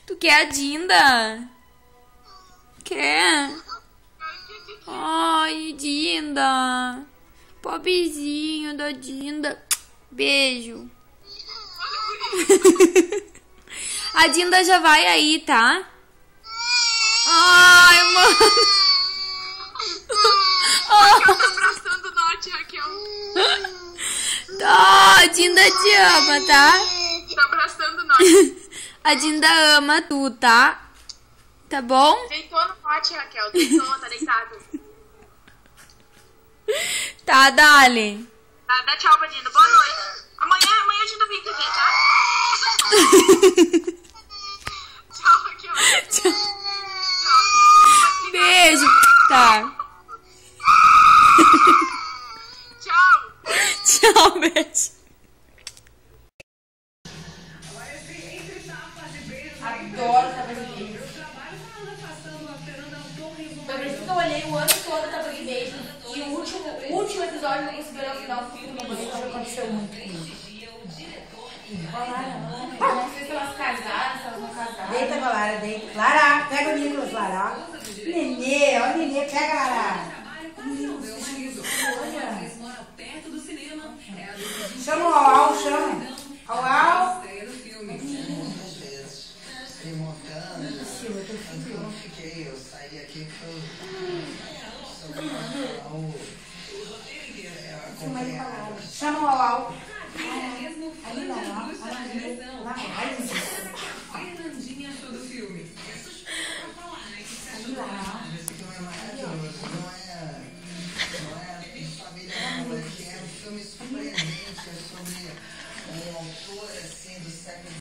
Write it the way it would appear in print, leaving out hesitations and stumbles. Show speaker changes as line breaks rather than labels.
Tu quer a Dinda? Quer? Ai, Dinda. Pobrezinho da Dinda. Beijo. A Dinda já vai aí, tá? Ai, mano.
Raquel tá abraçando o norte, Raquel.
Tá, a Dinda te ama, tá?
Tá abraçando o norte.
A Dinda ama tu, tá? Tá bom?
Deitou no norte, Raquel. Deitou, tá deitado.
Tá, Dali.
Tá, dá tchau pra Dinda. Boa noite. Amanhã a Dinda vem te ver, tá? Tchau, Raquel. Tchau.
Beijo. Tá.
Tchau.
Tchau, beijo. Adoro Tapa de Beijo. Foi por isso que eu olhei o ano todo Tapa de Beijo. E o último episódio eu consegui olhar o final porque no banheiro aconteceu muito comigo. Não sei se elas casaram, se elas não casaram.
Deita, Lara, deita. Lara, pega o Nicolas, Lara. Nenê, ó, Nenê, pega, Lara. Chama o Au, chama. Au, Au.